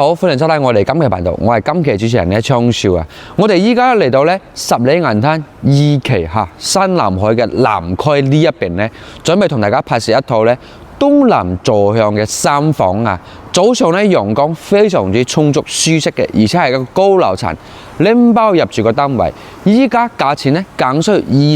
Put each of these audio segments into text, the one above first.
好，歡迎收睇我哋今期頻道，我係今期主持人咧昌少啊！我哋依家嚟到咧十里銀灘二期新南海嘅南區呢一邊咧，準備同大家拍攝一套咧東南坐向嘅三房啊！早上咧陽光非常之充足舒適嘅，而且係個高樓層，拎包入住個單位。依家價錢咧僅需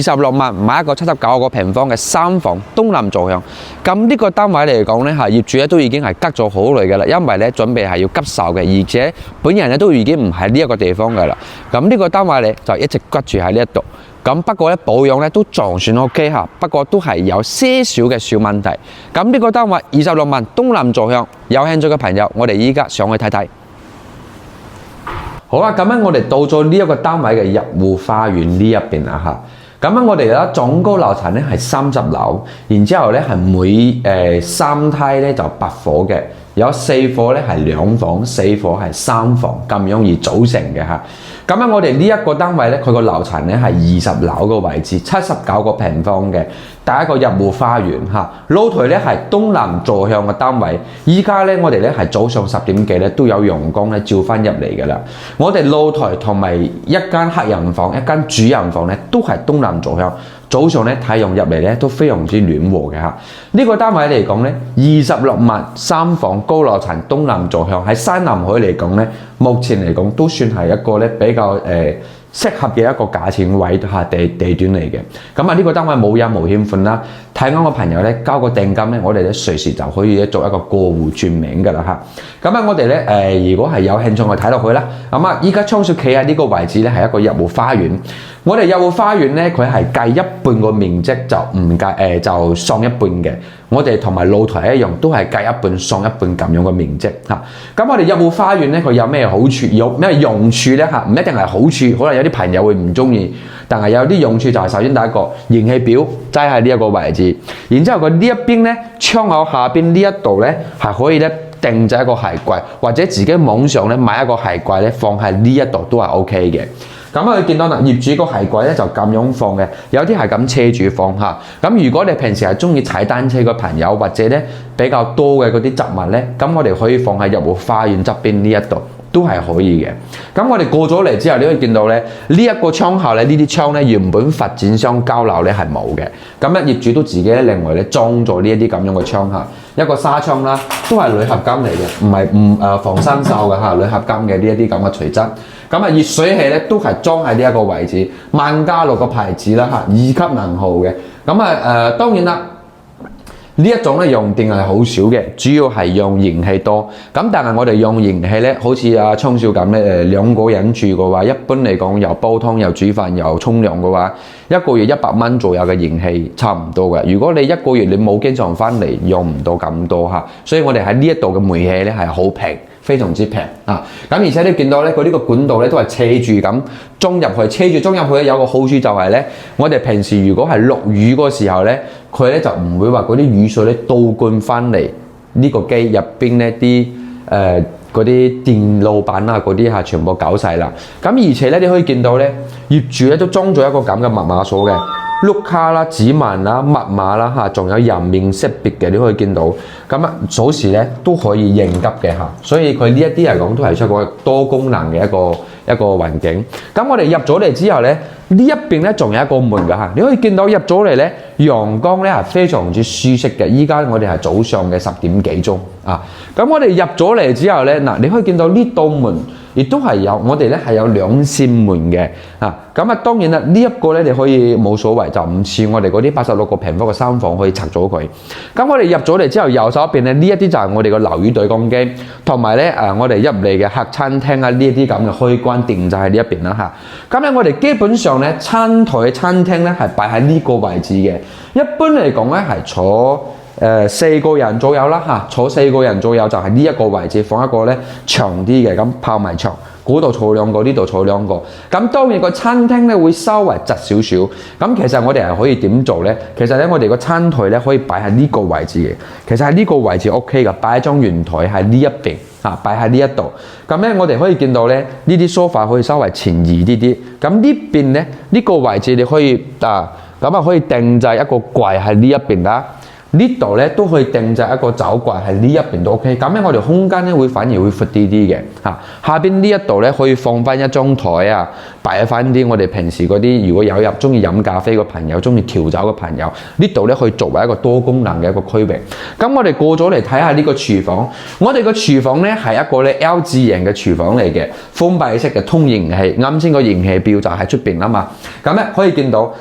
26萬買一個79個平方嘅三房東南坐向。咁呢個單位嚟講咧，業主咧都已經係吉咗好耐嘅啦，因為咧準備係要急售嘅，而且本人咧都已經唔喺呢一個地方嘅啦。咁呢個單位咧就一直吉住喺呢一度。咁不過咧保養咧都仲算 OK 嚇，不過都係有些少嘅小問題。咁呢個單位26萬東南坐向，有興趣嘅朋友，我哋依家上去睇睇。好啦，咁樣我哋到咗呢一個單位嘅入戶花園呢一邊啦嚇。咁樣我哋咧總高樓層咧係30樓，然之後咧係每3梯咧就8伙嘅，有4伙咧係2房，4伙係3房咁樣而組成嘅嚇。咁樣我哋呢一個單位咧，佢個樓層咧係20樓個位置，79個平方嘅，第一個入戶花園嚇。露台咧係東南坐向嘅單位，依家咧我哋咧係早上10點幾咧都有陽光咧照翻入嚟嘅啦。我哋露台同埋一間客人房、一間主人房咧都係東南坐向。早上咧太陽入嚟咧都非常之暖和嘅嚇。呢個單位嚟講咧26萬三房高樓層東南坐向，喺西南海嚟講咧，目前嚟講都算係一個咧比較適合嘅一個價錢位地段嚟嘅。咁啊呢個單位冇印無欠款啦，睇啱個朋友咧交個定金咧，我哋咧隨時就可以咧做一個過戶轉名噶啦嚇。咁啊我哋咧如果係有興趣去睇落去啦，咁啊依家倉鼠企喺呢個位置咧係一個入戶花園。我哋入戶花園咧佢係計一半個面積就唔計就喪一半嘅。我哋同埋露台一樣，都係計一半喪一半咁樣嘅面積嚇。咁我哋入戶花園咧，佢有咩好處？有咩用處咧嚇？唔一定係好處，可能有啲朋友會唔中意。但係有啲用處就係首先第一個燃氣表擠喺呢一個位置，然之後佢呢一邊咧窗口下邊呢一度咧係可以咧定製一個鞋櫃，或者自己網上咧買一個鞋櫃咧放喺呢一度都係 OK 嘅。咁啊，你見到嗱，業主個鞋櫃咧就咁樣放嘅，有啲係咁車住放嚇。咁如果你平時係中意踩單車嘅朋友，或者咧比較多嘅嗰啲雜物咧，咁我哋可以放喺入戶花園側邊呢一度，都係可以嘅。咁我哋過咗嚟之後，你可以見到咧，呢一個窗口咧，呢啲窗咧原本發展商交樓咧係冇嘅。咁咧業主都自己咧另外咧裝咗呢一啲咁樣嘅窗嚇，一個紗窗啦，都係鋁合金嚟嘅，唔係防生鏽嘅嚇，鋁合金嘅呢一啲咁嘅材質。咁啊熱水器咧都係裝喺呢一個位置，萬家樂個牌子啦嚇，2級能耗嘅。咁啊當然啦。呢一種咧用電係好少嘅，主要係用燃氣多。咁但係我哋用燃氣咧，好似阿聰少咁咧，兩個人住嘅話，一般嚟講又煲湯又煮飯又沖涼嘅話，一個月100蚊左右嘅燃氣差唔多嘅。如果你一個月你冇經常翻嚟，用唔到咁多嚇，所以我哋喺呢一度嘅煤氣咧係好平。非常之平啊！咁而且你見到咧，佢呢個管道咧都係斜住咁裝入去，斜住裝入去咧有個好處就係咧，我哋平時如果係落雨嗰時候咧，佢咧就唔會話嗰啲雨水咧倒灌翻嚟呢個機入邊咧啲嗰啲電路板啊嗰啲嚇全部搞晒啦。咁而且咧你可以見到咧，業主咧都裝咗一個咁嘅密碼鎖嘅。碌卡啦、指紋啦、密碼啦嚇，仲有人面識別嘅，你可以見到。咁啊，鎖匙咧都可以應急嘅嚇，所以佢呢一啲嚟講都係出個多功能嘅一個環境。咁我哋入咗嚟之後咧，呢一邊咧仲有一個門㗎嚇，你可以見到入咗嚟咧，陽光咧係非常之舒適嘅。依家我哋係早上嘅10點幾鐘啊。咁我哋入咗嚟之後咧，嗱你可以見到呢道門。亦都係有，我哋咧係有2扇門嘅啊。咁啊，當然啦，呢一個咧你可以冇所謂，就唔似我哋嗰啲86個平方嘅三房可以拆咗佢。咁我哋入咗嚟之後，右手邊咧呢一啲就係我哋嘅樓宇對講機，同埋咧我哋入嚟嘅客餐廳啊呢一啲咁嘅開關電就喺呢一邊啦嚇。咁咧我哋基本上咧餐台餐廳咧係擺喺呢個位置嘅。一般嚟講咧係坐4個人左右啦嚇，坐4個人左右就係呢一個位置放一個咧長啲嘅咁泡埋牆，嗰度坐2個，呢度坐2個。咁當然個餐廳咧會稍微窄少少。咁其實我哋係可以點做咧？其實咧我哋個餐台咧可以擺喺呢個位置嘅。其實喺呢個位置 OK 嘅，擺一張圓台喺呢一邊嚇，擺喺呢一度。咁咧我哋可以見到咧呢啲梳化可以稍微前移啲啲。咁呢邊咧呢個位置你可以咁可以定製一個櫃喺呢一邊啦。呢度咧都可以定製一個酒櫃喺呢一邊都 OK。咁咧我哋空間咧反而會闊啲啲嘅嚇。下邊呢一度咧可以放翻一張台啊，擺翻啲我哋平時嗰啲如果有中意飲咖啡嘅朋友、中意調酒嘅朋友，呢度咧可以作為一個多功能嘅一個區域。咁我哋過咗嚟睇下呢個廚房，我哋個廚房咧係一個咧 L 字形嘅廚房嚟嘅，封閉式嘅通燃氣。啱先個燃氣表就喺出邊啊嘛。咁咧可以見到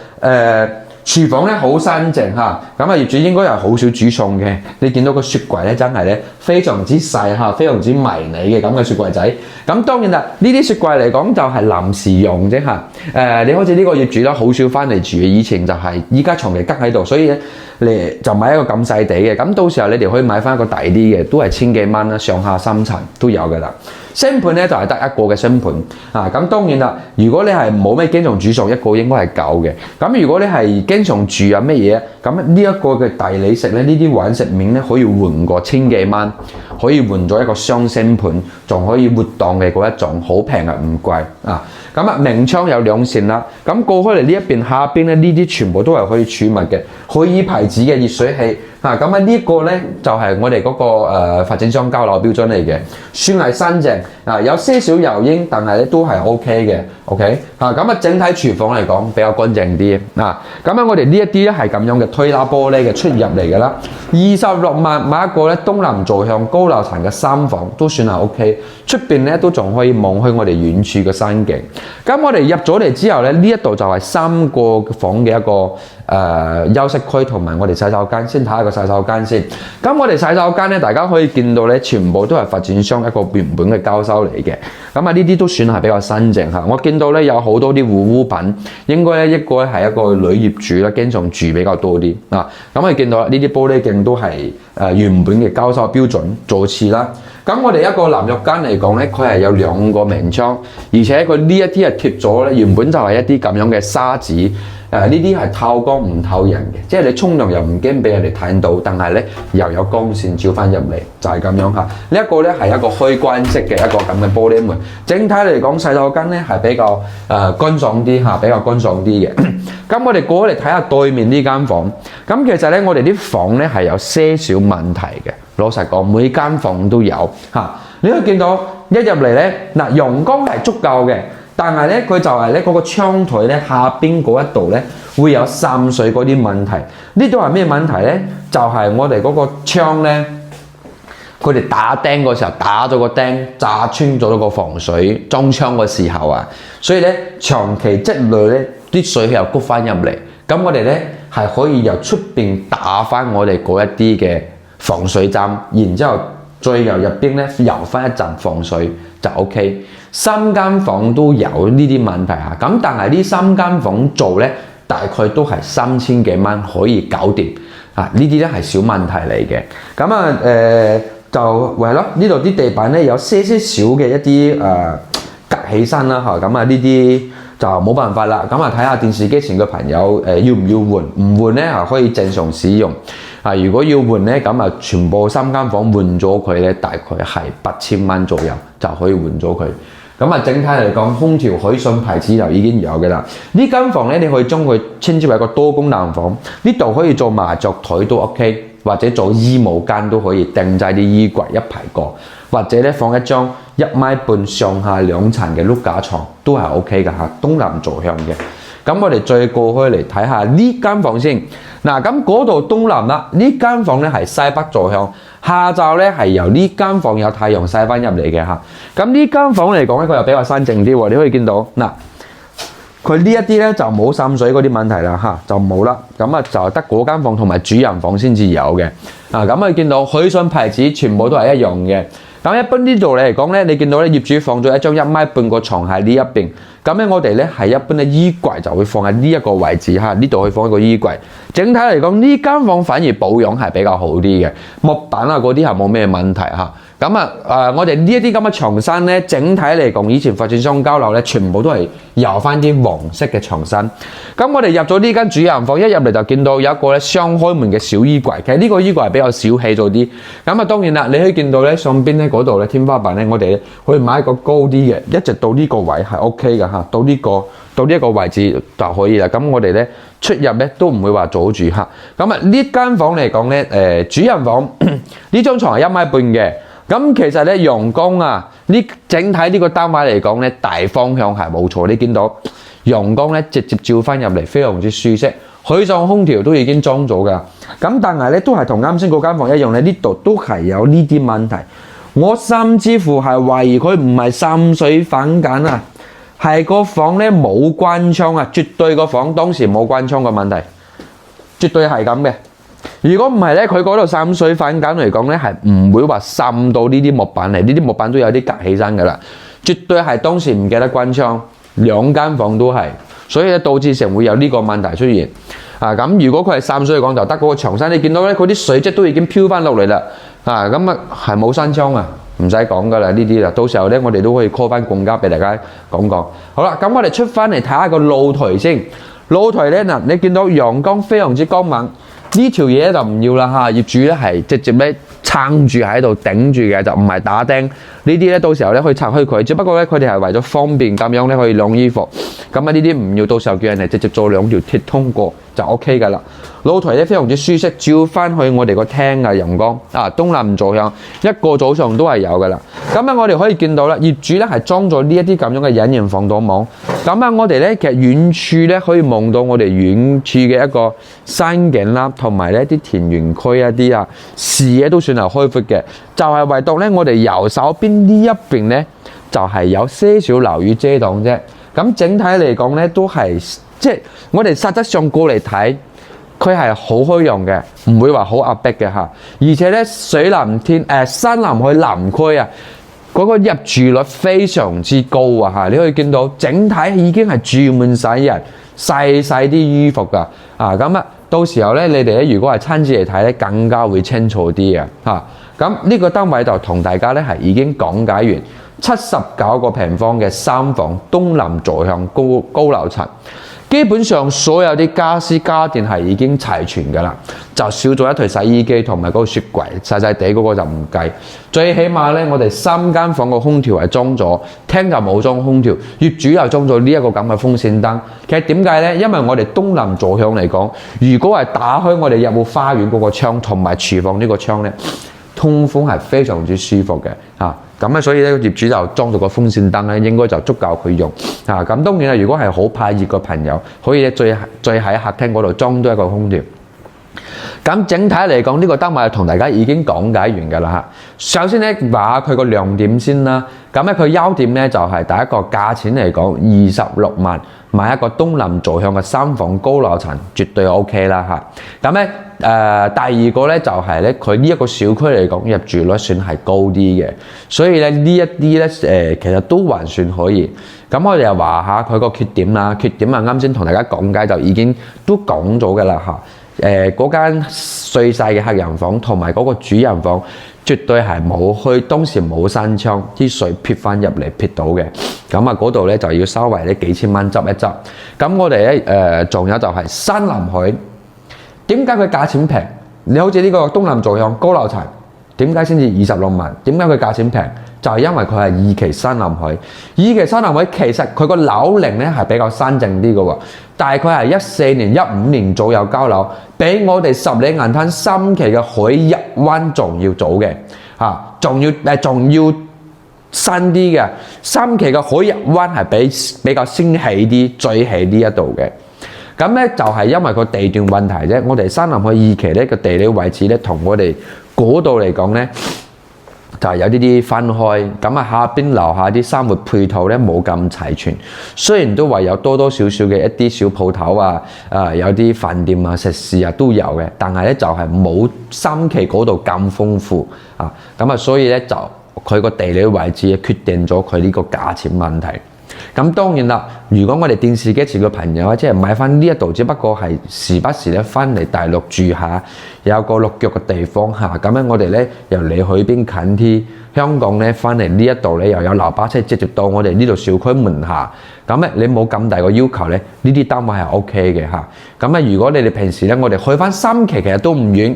廚房咧好新淨嚇，咁業主應該係好少煮餸嘅。你見到個雪櫃咧真係咧非常之細嚇，非常之迷你嘅咁嘅雪櫃仔。咁當然啦，呢啲雪櫃嚟講就係臨時用啫嚇。你好似呢個業主咧好少翻嚟住，以前就係依家長期吉喺度，所以咧你就買一個咁細地嘅。咁到時候你哋可以買翻一個大啲嘅，都係千幾蚊啦，上下三層都有㗎啦。星盤咧就係得一個嘅星盤啊，咁當然啦，如果你係冇咩經常煮餸，一個應該係夠嘅。咁如果你係經常住啊乜嘢，咁呢一個嘅大理石咧，呢啲玩石面咧可以換個千幾蚊，可以換咗一個雙星盤，仲可以活動嘅嗰一種，好平啊，唔貴啊。咁啊，明窗有兩扇啦。咁過開嚟呢一邊下邊咧，呢啲全部都係可以儲物嘅，可以牌子嘅熱水器啊。咁啊呢個咧就係我哋嗰個發展商交樓標準嚟嘅，算係新淨啊，有些少油煙，但係咧都係 OK 嘅。OK 啊，咁啊整體廚房嚟講比較乾淨啲啊。咁啊我哋呢一啲咧係咁樣嘅推拉玻璃嘅出入嚟㗎啦。26萬買一個咧東南坐向高樓層嘅3房都算係 OK， 出邊咧都仲可以望去我哋遠處嘅山景。咁我哋入咗嚟之後咧，呢一度就係3個房嘅一個休息區同埋我哋洗手間。先睇下個洗手間先。咁我哋洗手間咧，大家可以見到咧，全部都係發展商一個原本嘅交收嚟嘅。咁啊，呢啲都算係比較新淨嚇。我見到咧有好多啲護膚品，應該咧一個係一個女業主啦，經常住比較多啲啊。咁你見到呢啲玻璃鏡都係原本嘅交收標準座廁啦。咁我哋一個淋浴間嚟講咧，佢係有2個明窗，而且佢呢一啲係貼咗咧，原本就係一啲咁樣嘅砂紙。呢啲係透光唔透人嘅，即係你沖涼又唔驚俾人哋睇到，但係咧又有光線照翻入嚟，就係咁樣嚇。呢一個咧係一個開關式嘅一個咁嘅玻璃門。整體嚟講，洗手間咧係比較乾爽啲嚇，比較乾爽啲嘅。咁我哋過嚟睇下對面呢間房。咁其實咧，我哋啲房咧係有些少問題嘅。老實講，每間房都有嚇。你可以見到一入嚟咧，嗱陽光係足夠嘅。但係咧，佢就係咧嗰個窗台咧下邊嗰一度咧會有滲水嗰啲問題。呢度係咩問題咧？就係我哋嗰個窗咧，佢哋打釘嗰時候打咗個釘，炸穿咗個防水裝窗嘅時候啊，所以咧長期積累咧啲水又谷翻入嚟。咁我哋咧係可以由出邊打翻我哋嗰一啲嘅防水針，然之後再由入邊咧油翻一陣防水就 OK。3間房都有呢啲問題嚇，咁但係呢3間房做咧，大概都係3000幾蚊可以搞掂啊！呢啲咧係小問題嚟嘅。咁啊就係咯，呢度啲地板咧有些少嘅一啲趌起身啦嚇，咁啊呢啲就冇辦法啦。咁啊睇下電視機前嘅朋友要唔要換？唔換咧可以正常使用。啊，如果要換咧，咁啊全部3間房換咗佢咧，大概係8000蚊左右就可以換咗佢。咁啊，整體嚟講，空調海信牌子就已經有嘅啦。呢間房咧，你可以將佢稱之為一個多功能房。呢度可以做麻雀台都 OK， 或者做衣帽間都可以訂製啲衣櫃一排過，或者咧放一張1.5米上下2層嘅碌架床都係 OK 嘅嚇，東南坐向嘅。咁我哋再過開嚟睇下呢間房先。嗱，咁嗰度東南啦，呢間房咧係西北坐向。下晝咧係由呢間房有太陽曬翻入嚟嘅嚇，咁呢間房嚟講咧佢又比較新淨啲喎，你可以見到嗱，佢呢一啲咧就冇滲水嗰啲問題啦嚇，就冇啦，咁啊就得嗰間房同埋主人房先至有嘅，啊咁啊見到海信牌子全部都係一樣嘅。咁一般呢度嚟講咧，你見到咧業主放咗一張1.5米個床喺呢一邊，咁咧我哋咧係一般嘅衣櫃就會放喺呢一個位置嚇，呢度可以放一個衣櫃。整體嚟講，呢間房反而保養係比較好啲嘅，木板啊嗰啲係冇咩問題嚇。咁咁我哋呢一啲咁嘅牆身咧，整體嚟講，以前發展商交樓咧，全部都係油翻啲黃色嘅牆身。咁我哋入咗呢間主人房，一入嚟就見到有一個咧雙開門嘅小衣櫃。其實呢個衣櫃係比較小氣咗啲。咁當然啦，你可以見到咧上邊咧嗰度咧天花板咧，我哋咧可以買一個高啲嘅，一直到呢個位係 OK 嘅嚇，到呢一個位置就可以啦。咁我哋咧出入咧都唔會話阻住嚇。咁呢間房嚟講咧，主人房呢張床係1.5米嘅。咁其實咧陽光啊，整體呢個單位嚟講咧，大方向係冇錯。你見到陽光咧直接照翻入嚟，非常之舒適。海上空調都已經裝咗㗎。咁但係咧都係同啱先嗰間房一樣咧，呢度都係有呢啲問題。我甚至乎係懷疑佢唔係滲水反緊啊，係個房咧冇關窗啊，絕對個房當時冇關窗嘅問題，絕對係咁嘅。如果唔係咧，佢嗰度滲水反緊嚟講咧，係唔會話滲到呢啲木板嚟，呢啲木板都有啲隔起身㗎啦，絕對係當時唔記得關窗，兩間房都係，所以咧導致成會有呢個問題出現。咁如果佢係滲水嚟講，就得嗰個牆身，你見到咧，佢啲水質都已經飄翻落嚟啦。咁係冇新窗啊，唔使講㗎啦，呢啲啦，到時候咧我哋都可以 call 翻共家俾大家講講。好啦，咁我哋出翻嚟睇下個露台先。露台咧嗱，你見到陽光非常之光猛。呢條嘢就唔要啦嚇，業主咧係直接咧撐住喺度頂住嘅，就唔係打釘。呢啲咧到時候咧可以拆開佢，只不過咧佢哋係為咗方便咁樣咧可以晾衣服。咁呢啲唔要，到時候叫人哋直接做2條鐵通過就 OK 㗎啦。露台咧非常之舒適，照翻去我哋個廳嘅陽光東南坐向，一個早上都係有㗎啦。咁我哋可以見到啦，業主咧係裝咗呢一啲咁樣嘅隱形防盜網。咁我哋咧其實遠處咧可以望到我哋遠處嘅一個山景啦，同埋咧啲田園區一啲視野都算係開闊嘅。就係唯獨咧我哋右手邊呢一邊咧就係有些少樓宇遮擋啫。咁整體嚟講咧都係即係我哋實質上過嚟睇，佢係好開揚嘅，唔會話好壓迫嘅嚇。而且咧水南天山南海南區啊，嗰個入住率非常之高啊嚇！你可以見到整體已經係住滿晒人，曬啲衣服㗎到時候咧你哋咧如果係親自嚟睇咧，更加會清楚啲嘅嚇。咁呢個單位就同大家咧係已經講解完79個平方嘅3房東南坐向高樓層。基本上所有啲家私家電係已經齊全㗎啦，就少咗一台洗衣機同埋嗰個雪櫃，細細地嗰個就唔計。最起碼咧，我哋3間房個空調係裝咗，廳就冇裝空調，業主又裝咗呢一個咁嘅風扇燈。其實點解咧？因為我哋東南坐向嚟講，如果係打開我哋入戶花園嗰個窗同埋廚房呢個窗咧，通風係非常之舒服嘅嚇。所以咧業主就裝咗個風扇燈咧，應該就足夠佢用咁當然啦，如果係好怕熱嘅朋友，可以咧最喺客廳嗰度裝多一個空調。咁整體嚟講，呢個單位同大家已經講解完㗎啦嚇。首先咧話下佢個亮點先啦。咁咧佢優點咧就係第一個價錢嚟講26萬買一個東南坐向嘅3房高樓層，絕對 OK 啦嚇。咁咧第二個咧就係咧佢呢一個小區嚟講入住率算係高啲嘅，所以咧呢一啲咧其實都還算可以。咁我哋又話下佢個缺點啦，缺點啱先同大家講解就已經都講咗㗎啦嚇。嗰間最細嘅客人房同埋嗰個主人房絕對係冇當時冇閂窗，啲水撇翻入嚟撇到嘅。咁嗰度咧就要稍微咧幾千蚊執一執。咁我哋咧仲有就係山南海，點解佢價錢平？你好似呢個東南坐向高樓層，點解先至26萬？點解佢價錢平？就係因為佢係二期山南海。二期山南海其實佢個樓齡咧係比較新淨啲嘅喎，大概係14年、15年左右交樓，比我哋十里銀灘3期嘅海逸灣仲要早嘅仲要新啲嘅。3期嘅海逸灣係比較先起啲、最起呢一度嘅。咁咧就係因為個地段問題啫。我哋山南海二期咧個地理位置咧同我哋嗰度嚟講咧，就係有啲分開，下邊樓下啲生活配套咧冇咁齊全，雖然都話有多少少嘅一啲小鋪頭有啲飯店食肆都有嘅，但係咧就係冇3期嗰度咁豐富所以咧就佢個地理位置決定咗佢呢個價錢問題。咁當然啦，如果我哋電視機前嘅朋友即係買翻呢一度，只不過係時不時咧翻嚟大陸住下，有個落腳嘅地方嚇。咁樣我哋咧由你去邊近啲，香港咧翻嚟呢一度咧又有流巴車直接到我哋呢度小區門下。咁咧你冇咁大個要求咧，呢啲單位係 OK 嘅嚇。咁啊，如果你哋平時咧，我哋去翻三期其實都唔遠。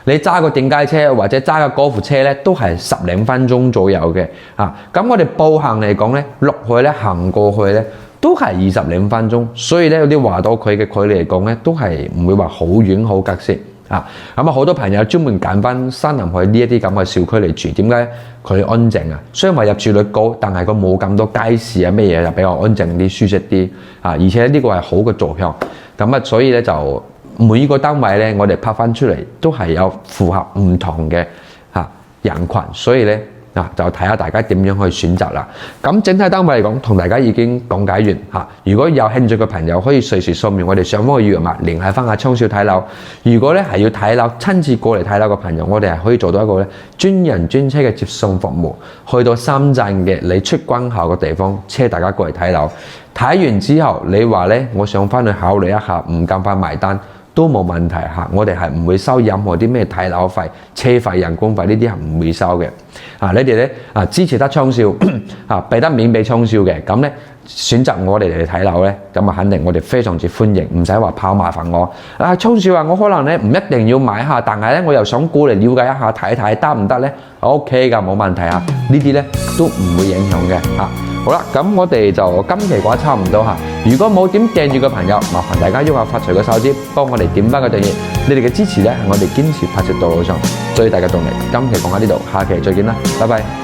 你揸個電街車或者揸個高爾夫車咧，都係10零分鐘左右嘅嚇。咁我哋步行嚟講咧，落去咧行過去咧，都係20零分鐘。所以咧有啲話到佢嘅距離嚟講咧，都係唔會話好遠好隔涉啊。咁啊，好多朋友專門揀翻山南海呢一啲咁嘅小區嚟住，點解佢安靜啊？雖然話入住率高，但係佢冇咁多街市啊咩嘢，就比較安靜啲、舒適啲啊。而且呢個係好嘅坐向。咁啊，所以咧就每個單位咧，我哋拍翻出嚟都係有符合唔同嘅人群，所以咧就睇下大家點樣去選擇啦。咁整體單位嚟講，同大家已經講解完嚇。如果有興趣嘅朋友，可以隨時掃描我哋上方嘅二維碼聯繫翻阿聰少睇樓。如果咧係要睇樓，親自過嚟睇樓嘅朋友，我哋係可以做到一個咧專人專車嘅接送服務，去到深圳嘅你出關口嘅地方，車大家過嚟睇樓。睇完之後，你話咧我想翻去考慮一下，唔咁快埋單，都冇問題嚇，我哋係唔會收任何啲咩睇樓費、車費、人工費呢啲係唔會收嘅。你哋咧支持得聰少俾得面俾聰少嘅，咁咧選擇我哋嚟睇樓咧，咁啊肯定我哋非常之歡迎，唔使話跑麻煩我。聰少話我可能咧唔一定要買下，但係咧我又想過嚟了解一下睇睇得唔得咧 ？OK 㗎，冇問題啊，呢啲咧都唔會影響嘅嚇。好啦，咁我哋就今期嘅話差唔多嚇。如果冇點訂閱嘅朋友，麻煩大家喐下發財嘅手指，幫我哋點翻個訂閱。你哋嘅支持咧係我哋堅持拍攝道路上最大嘅動力。今期講喺呢度，下期再見啦，拜拜。